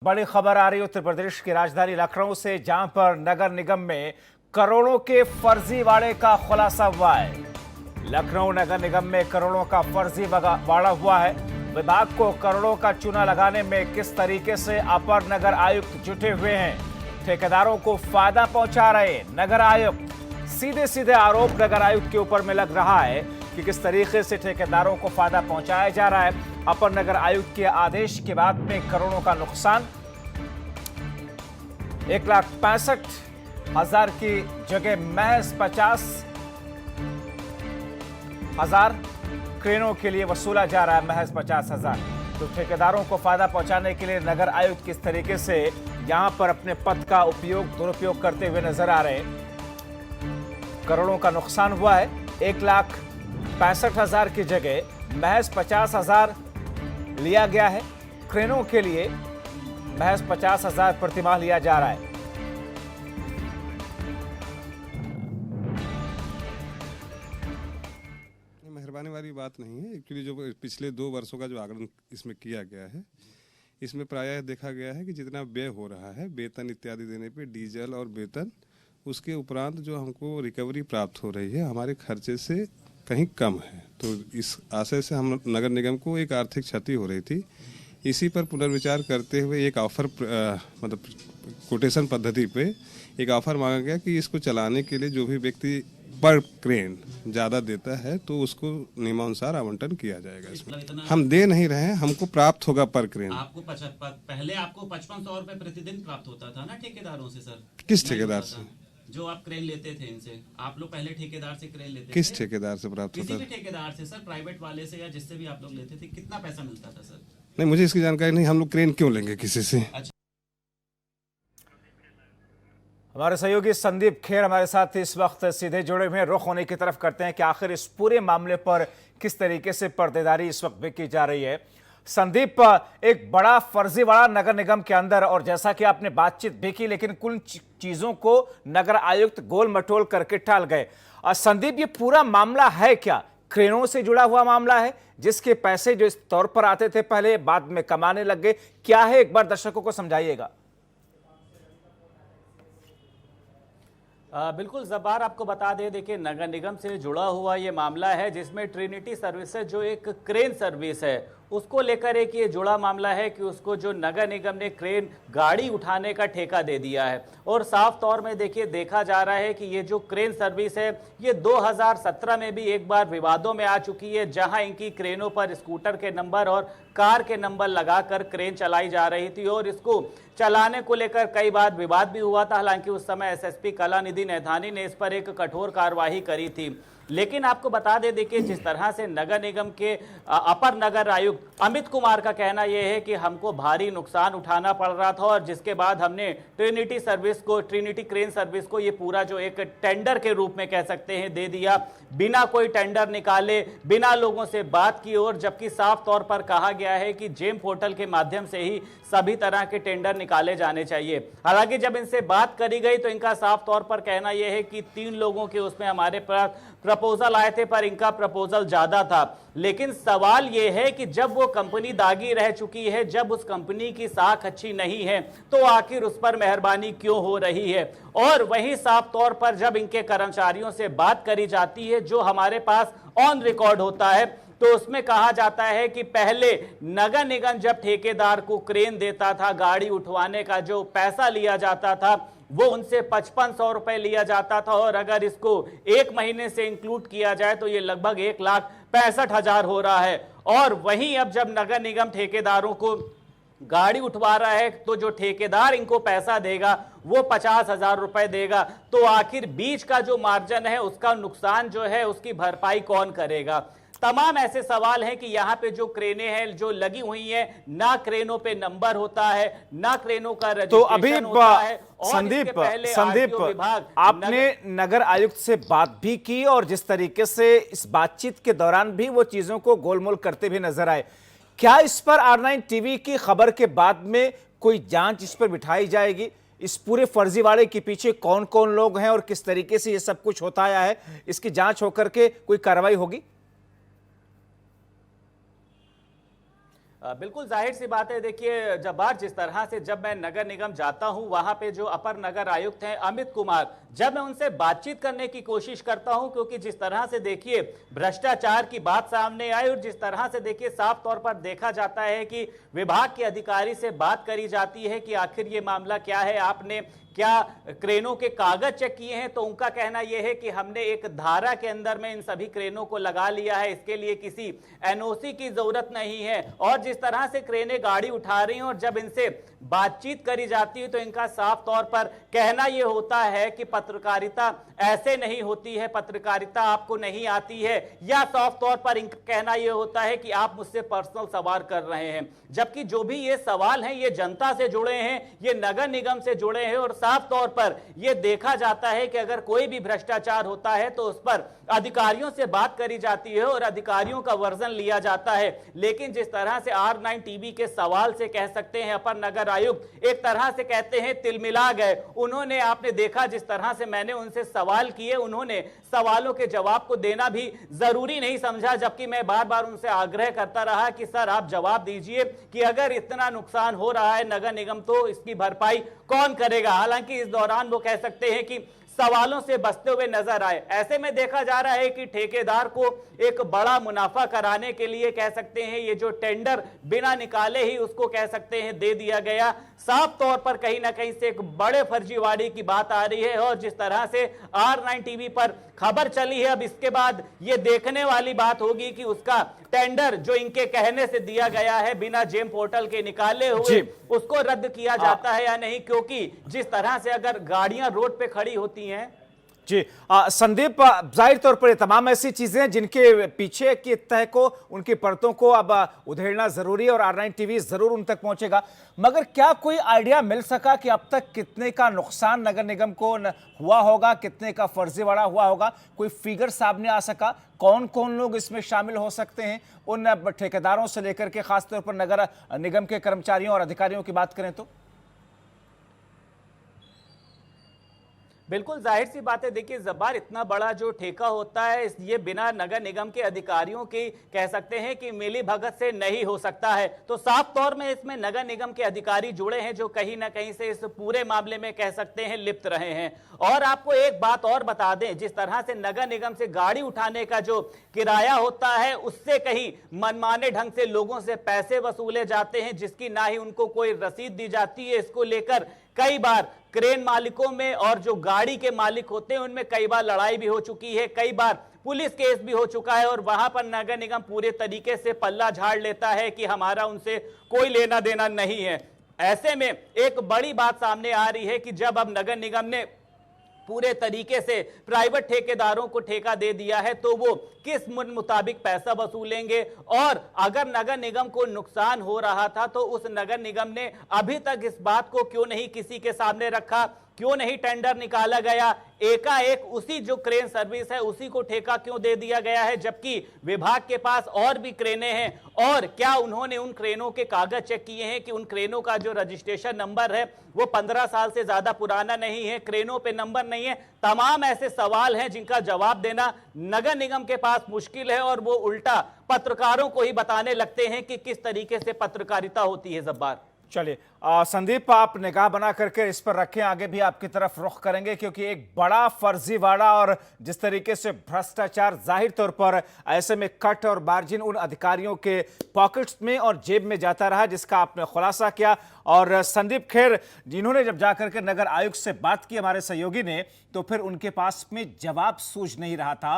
बड़ी खबर आ रही है उत्तर प्रदेश की राजधानी लखनऊ से, जहां पर नगर निगम में करोड़ों के फर्जीवाड़े का खुलासा हुआ है। लखनऊ नगर निगम में करोड़ों का फर्जीवाड़ा हुआ है। विभाग को करोड़ों का चूना लगाने में किस तरीके से अपर नगर आयुक्त जुटे हुए हैं। ठेकेदारों को फायदा पहुंचा रहे नगर आयुक्त। सीधे सीधे आरोप नगर आयुक्त के ऊपर में लग रहा है कि किस तरीके से ठेकेदारों को फायदा पहुंचाया जा रहा है। अपर नगर आयुक्त के आदेश के बाद में करोड़ों का नुकसान। 1,65,000 की जगह महज 50,000 क्रेनों के लिए वसूला जा रहा है, महज 50,000। तो ठेकेदारों को फायदा पहुंचाने के लिए नगर आयुक्त किस तरीके से यहां पर अपने पद का दुरुपयोग करते हुए नजर आ रहे हैं। करोड़ों का नुकसान हुआ है। 1,65,000 की जगह महज 50,000 लिया गया है। क्रेनों के लिए महज 50,000 प्रतिमाह लिया जा रहा है। मेहरबानी वाली बात नहीं है। एक्चुअली जो पिछले 2 वर्षों का जो आकलन इसमें किया गया है, इसमें प्रायः देखा गया है कि जितना व्यय हो रहा है वेतन इत्यादि देने पे, डीजल और वेतन, उसके उपरांत जो हमको रिकवरी प्राप्त हो रही है हमारे खर्चे से कहीं कम है। तो इस आशय से हम नगर निगम को एक आर्थिक क्षति हो रही थी। इसी पर पुनर्विचार करते हुए एक ऑफर मतलब कोटेशन पद्धति पे एक ऑफर मांगा गया कि इसको चलाने के लिए जो भी व्यक्ति पर क्रेन ज़्यादा देता है तो उसको नियमानुसार आवंटन किया जाएगा। इसमें हम दे नहीं रहे हैं, हमको प्राप्त होगा पर क्रेन। आपको पहले आपको 5500 रुपए प्रतिदिन प्राप्त होता था ना ठेकेदारों से सर? किस ठेकेदार से? जो आप क्रेन लेते थे इनसे, आप लोग पहले ठेकेदार से क्रेन लेते थे? किस ठेकेदार से प्राप्त होता? किसी भी ठेकेदार से सर, प्राइवेट वाले से या जिससे भी आप लोग लेते थे, कितना पैसा मिलता था सर? नहीं, मुझे इसकी जानकारी नहीं। हम लोग क्रेन क्यों लेंगे किसी से? अच्छा। हमारे सहयोगी संदीप खेर हमारे साथ इस वक्त सीधे जुड़े हुए हैं। रुख होने की तरफ करते हैं कि आखिर इस पूरे मामले पर किस तरीके से पर्देदारी इस वक्त भी की जा रही है। संदीप, एक बड़ा फर्जीवाड़ा नगर निगम के अंदर, और जैसा कि आपने बातचीत भी की, लेकिन कुल चीजों को नगर आयुक्त गोल मटोल करके टाल गए। संदीप, ये पूरा मामला है क्या? क्रेनों से जुड़ा हुआ मामला है, जिसके पैसे जो इस तौर पर आते थे पहले, बाद में कमाने लग गए, क्या है? एक बार दर्शकों को समझाइएगा। बिल्कुल जब्बार, आपको बता दें, देखिए नगर निगम से जुड़ा हुआ ये मामला है जिसमें ट्रिनिटी सर्विसेज जो एक क्रेन सर्विस है उसको लेकर एक ये जुड़ा मामला है कि उसको जो नगर निगम ने क्रेन गाड़ी उठाने का ठेका दे दिया है। और साफ तौर में देखिए देखा जा रहा है कि ये जो क्रेन सर्विस है ये 2017 में भी एक बार विवादों में आ चुकी है, जहां इनकी क्रेनों पर स्कूटर के नंबर और कार के नंबर लगाकर क्रेन चलाई जा रही थी और इसको चलाने को लेकर कई बार विवाद भी हुआ था। हालांकि उस समय एसएसपी कलानिधि नैथानी ने इस पर एक कठोर कार्रवाई करी थी। लेकिन आपको बता दें, देखिए जिस तरह से नगर निगम के अपर नगर आयुक्त अमित कुमार का कहना यह है कि हमको भारी नुकसान उठाना पड़ रहा था और जिसके बाद हमने ट्रिनिटी क्रेन सर्विस को ये पूरा जो एक टेंडर के रूप में कह सकते हैं दे दिया, बिना कोई टेंडर निकाले, बिना लोगों से बात की। और जबकि साफ तौर पर कहा गया है कि जेम पोर्टल के माध्यम से ही सभी तरह के टेंडर निकाले जाने चाहिए। हालांकि जब इनसे बात करी गई तो इनका साफ तौर पर कहना यह है कि 3 लोगों के उसमें हमारे पास प्रपोजल आए थे, पर इनका प्रपोजल ज्यादा था। लेकिन सवाल यह है कि जब वो कंपनी दागी रह चुकी है, जब उस कंपनी की साख अच्छी नहीं है, तो आखिर उस पर मेहरबानी क्यों हो रही है? और वहीं साफ तौर पर जब इनके कर्मचारियों से बात करी जाती है, जो हमारे पास ऑन रिकॉर्ड होता है, तो उसमें कहा जाता है कि पहले नगर निगम जब ठेकेदार को क्रेन देता था, गाड़ी उठवाने का जो पैसा लिया जाता था वो उनसे 5500 रुपए लिया जाता था, और अगर इसको 1 महीने से इंक्लूड किया जाए तो ये लगभग 1,65,000 हो रहा है। और वहीं अब जब नगर निगम ठेकेदारों को गाड़ी उठवा रहा है तो जो ठेकेदार इनको पैसा देगा वो 50,000 रुपए देगा, तो आखिर बीच का जो मार्जिन है उसका नुकसान जो है उसकी भरपाई कौन करेगा? तमाम ऐसे सवाल हैं कि यहाँ पे जो क्रेनें हैं जो लगी हुई हैं, ना क्रेनों पे नंबर होता है, ना क्रेनों का रजिस्ट्रेशन होता है। संदीप, आपने नगर आयुक्त से बात भी की और जिस तरीके से इस बातचीत के दौरान भी वो चीजों को गोलमोल करते भी नजर आए, क्या इस पर R9 टीवी की खबर के बाद में कोई जांच इस पर बिठाई जाएगी? इस पूरे फर्जीवाड़े के पीछे कौन कौन लोग हैं और किस तरीके से ये सब कुछ होता आया है, इसकी जांच होकर के कोई कार्रवाई होगी? बिल्कुल जाहिर सी बात है। देखिए जब्बार, जिस तरह से जब मैं नगर निगम जाता हूं, वहां पे जो अपर नगर आयुक्त हैं अमित कुमार, जब मैं उनसे बातचीत करने की कोशिश करता हूं, क्योंकि जिस तरह से देखिए भ्रष्टाचार की बात सामने आई और जिस तरह से देखिए साफ तौर पर देखा जाता है कि विभाग के अधिकारी से बात करी जाती है कि आखिर ये मामला क्या है, आपने क्या क्रेनों के कागज चेक किए हैं, तो उनका कहना यह है कि हमने एक धारा के अंदर में इन सभी क्रेनों को लगा लिया है, इसके लिए किसी एनओसी की जरूरत नहीं है। और जिस तरह से क्रेनें गाड़ी उठा रही हैं और जब इनसे बातचीत करी जाती है तो इनका साफ तौर पर कहना यह होता है कि पत्रकारिता ऐसे नहीं होती है, पत्रकारिता आपको नहीं आती है, या साफ तौर पर इनका कहना यह होता है कि आप मुझसे पर्सनल सवाल कर रहे हैं। जबकि जो भी ये सवाल हैं ये जनता से जुड़े हैं, ये नगर निगम से जुड़े हैं और साफ तौर पर यह देखा जाता है कि अगर कोई भी भ्रष्टाचार होता है तो उस पर अधिकारियों से बात करी जाती है और अधिकारियों का वर्जन लिया जाता है। लेकिन जिस तरह से R9 टीवी के सवाल से कह सकते हैं अपर नगर आयुक्त एक तरह से कहते हैं तिलमिला गए। उन्होंने, आपने देखा जिस तरह से मैंने उनसे सवाल किए, उन्होंने सवालों के जवाब को देना भी जरूरी नहीं समझा, जबकि मैं बार बार उनसे आग्रह करता रहा कि सर आप जवाब दीजिए कि अगर इतना नुकसान हो रहा है नगर निगम तो इसकी भरपाई कौन करेगा। हालांकि इस दौरान वो कह सकते हैं कि सवालों से बचते हुए नजर आए। ऐसे में देखा जा रहा है कि ठेकेदार को एक बड़ा मुनाफा कराने के लिए कह सकते हैं ये जो टेंडर बिना निकाले ही उसको कह सकते हैं दे दिया गया। साफ तौर पर कहीं ना कहीं से एक बड़े फर्जीवाड़े की बात आ रही है और जिस तरह से R9 टीवी पर खबर चली है, अब इसके बाद ये देखने वाली बात होगी कि उसका टेंडर जो इनके कहने से दिया गया है बिना जेम पोर्टल के निकाले हुए उसको रद्द किया जाता है या नहीं, क्योंकि जिस तरह से अगर गाड़ियां रोड पे खड़ी होती हैं। जी संदीप, जाहिर तौर पर ये तमाम ऐसी चीजें हैं जिनके पीछे की तह को, उनकी परतों को अब उधेड़ना जरूरी है और R9 टीवी जरूर उन तक पहुंचेगा। मगर क्या कोई आइडिया मिल सका कि अब तक कितने का नुकसान नगर निगम को हुआ होगा, कितने का फर्जीवाड़ा हुआ होगा? कोई फिगर सामने आ सका? कौन कौन लोग इसमें शामिल हो सकते हैं, उन ठेकेदारों से लेकर के खासतौर पर नगर निगम के कर्मचारियों और अधिकारियों की बात करें तो? बिल्कुल जाहिर सी बात है। देखिए जब्बार, इतना बड़ा जो ठेका होता है ये बिना नगर निगम के अधिकारियों की कह सकते हैं कि मिली भगत से नहीं हो सकता है। तो साफ तौर में इसमें नगर निगम के अधिकारी जुड़े हैं जो कहीं ना कहीं से इस पूरे मामले में कह सकते हैं लिप्त रहे हैं। और आपको एक बात और बता दें, जिस तरह से नगर निगम से गाड़ी उठाने का जो किराया होता है उससे कहीं मनमाने ढंग से लोगों से पैसे वसूले जाते हैं, जिसकी ना ही उनको कोई रसीद दी जाती है। इसको लेकर कई बार क्रेन मालिकों में और जो गाड़ी के मालिक होते हैं उनमें कई बार लड़ाई भी हो चुकी है, कई बार पुलिस केस भी हो चुका है और वहां पर नगर निगम पूरे तरीके से पल्ला झाड़ लेता है कि हमारा उनसे कोई लेना देना नहीं है। ऐसे में एक बड़ी बात सामने आ रही है कि जब अब नगर निगम ने पूरे तरीके से प्राइवेट ठेकेदारों को ठेका दे दिया है तो वो किस मुताबिक पैसा वसूलेंगे। और अगर नगर निगम को नुकसान हो रहा था तो उस नगर निगम ने अभी तक इस बात को क्यों नहीं किसी के सामने रखा, क्यों नहीं टेंडर निकाला गया, एकाएक उसी जो क्रेन सर्विस है उसी को ठेका क्यों दे दिया गया है, जबकि विभाग के पास और भी क्रेनें हैं। और क्या उन्होंने उन क्रेनों के कागज चेक किए हैं कि उन क्रेनों का जो रजिस्ट्रेशन नंबर है वो 15 साल से ज्यादा पुराना नहीं है, क्रेनों पे नंबर नहीं है। तमाम ऐसे सवाल हैं जिनका जवाब देना नगर निगम के पास मुश्किल है और वो उल्टा पत्रकारों को ही बताने लगते हैं कि किस तरीके से पत्रकारिता होती है। जब्बार, चलिए संदीप, आप निगाह बना करके इस पर रखें, आगे भी आपकी तरफ रुख करेंगे क्योंकि एक बड़ा फर्जीवाड़ा और जिस तरीके से भ्रष्टाचार जाहिर तौर पर ऐसे में कट और मार्जिन उन अधिकारियों के पॉकेट्स में और जेब में जाता रहा जिसका आपने खुलासा किया। और संदीप खेर जिन्होंने जब जाकर के नगर आयुक्त से बात की हमारे सहयोगी ने, तो फिर उनके पास में जवाब सूझ नहीं रहा था